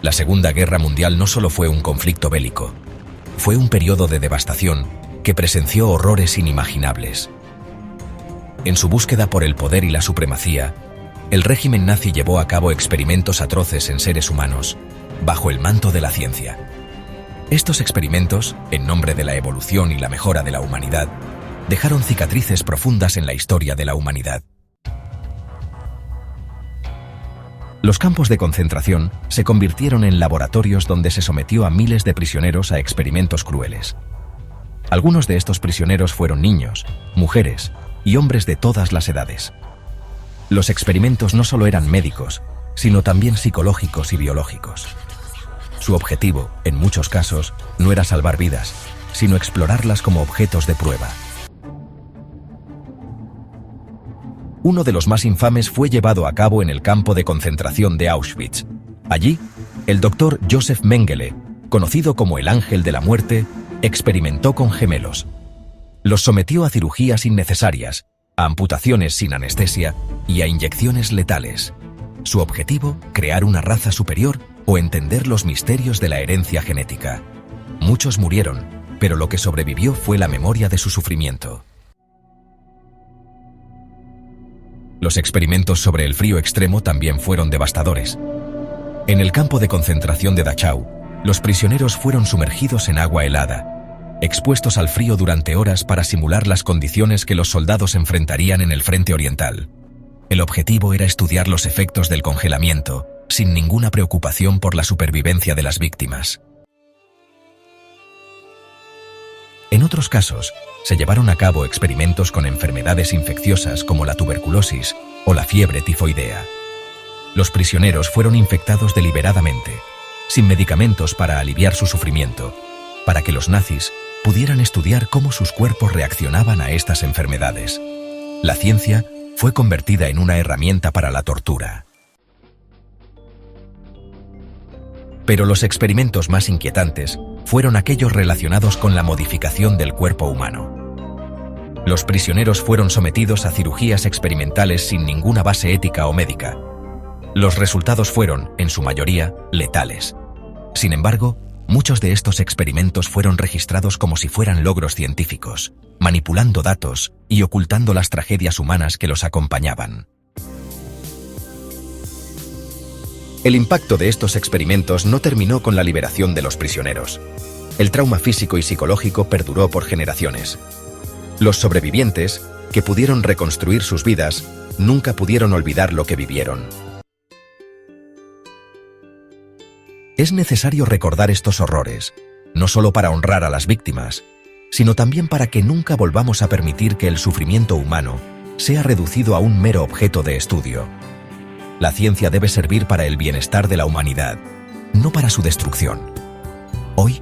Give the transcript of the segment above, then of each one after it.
La Segunda Guerra Mundial no solo fue un conflicto bélico, fue un periodo de devastación que presenció horrores inimaginables. En su búsqueda por el poder y la supremacía, el régimen nazi llevó a cabo experimentos atroces en seres humanos, bajo el manto de la ciencia. Estos experimentos, en nombre de la evolución y la mejora de la humanidad, dejaron cicatrices profundas en la historia de la humanidad. Los campos de concentración se convirtieron en laboratorios donde se sometió a miles de prisioneros a experimentos crueles. Algunos de estos prisioneros fueron niños, mujeres y hombres de todas las edades. Los experimentos no solo eran médicos, sino también psicológicos y biológicos. Su objetivo, en muchos casos, no era salvar vidas, sino explorarlas como objetos de prueba. Uno de los más infames fue llevado a cabo en el campo de concentración de Auschwitz. Allí, el doctor Josef Mengele, conocido como el Ángel de la Muerte, experimentó con gemelos. Los sometió a cirugías innecesarias, a amputaciones sin anestesia y a inyecciones letales. Su objetivo, crear una raza superior o entender los misterios de la herencia genética. Muchos murieron, pero lo que sobrevivió fue la memoria de su sufrimiento. Los experimentos sobre el frío extremo también fueron devastadores. En el campo de concentración de Dachau, los prisioneros fueron sumergidos en agua helada, expuestos al frío durante horas para simular las condiciones que los soldados enfrentarían en el frente oriental. El objetivo era estudiar los efectos del congelamiento, sin ninguna preocupación por la supervivencia de las víctimas. En otros casos, se llevaron a cabo experimentos con enfermedades infecciosas como la tuberculosis o la fiebre tifoidea. Los prisioneros fueron infectados deliberadamente, sin medicamentos para aliviar su sufrimiento, para que los nazis pudieran estudiar cómo sus cuerpos reaccionaban a estas enfermedades. La ciencia fue convertida en una herramienta para la tortura. Pero los experimentos más inquietantes fueron aquellos relacionados con la modificación del cuerpo humano. Los prisioneros fueron sometidos a cirugías experimentales sin ninguna base ética o médica. Los resultados fueron, en su mayoría, letales. Sin embargo, muchos de estos experimentos fueron registrados como si fueran logros científicos, manipulando datos y ocultando las tragedias humanas que los acompañaban. El impacto de estos experimentos no terminó con la liberación de los prisioneros. El trauma físico y psicológico perduró por generaciones. Los sobrevivientes, que pudieron reconstruir sus vidas, nunca pudieron olvidar lo que vivieron. Es necesario recordar estos horrores, no solo para honrar a las víctimas, sino también para que nunca volvamos a permitir que el sufrimiento humano sea reducido a un mero objeto de estudio. La ciencia debe servir para el bienestar de la humanidad, no para su destrucción. Hoy,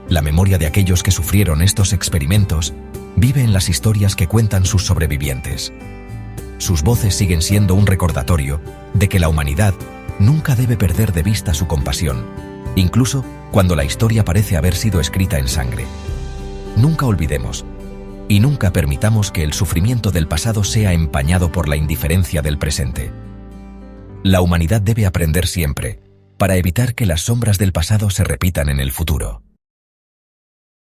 la memoria de aquellos que sufrieron estos experimentos vive en las historias que cuentan sus sobrevivientes. Sus voces siguen siendo un recordatorio de que la humanidad nunca debe perder de vista su compasión, incluso cuando la historia parece haber sido escrita en sangre. Nunca olvidemos y nunca permitamos que el sufrimiento del pasado sea empañado por la indiferencia del presente. La humanidad debe aprender siempre, para evitar que las sombras del pasado se repitan en el futuro.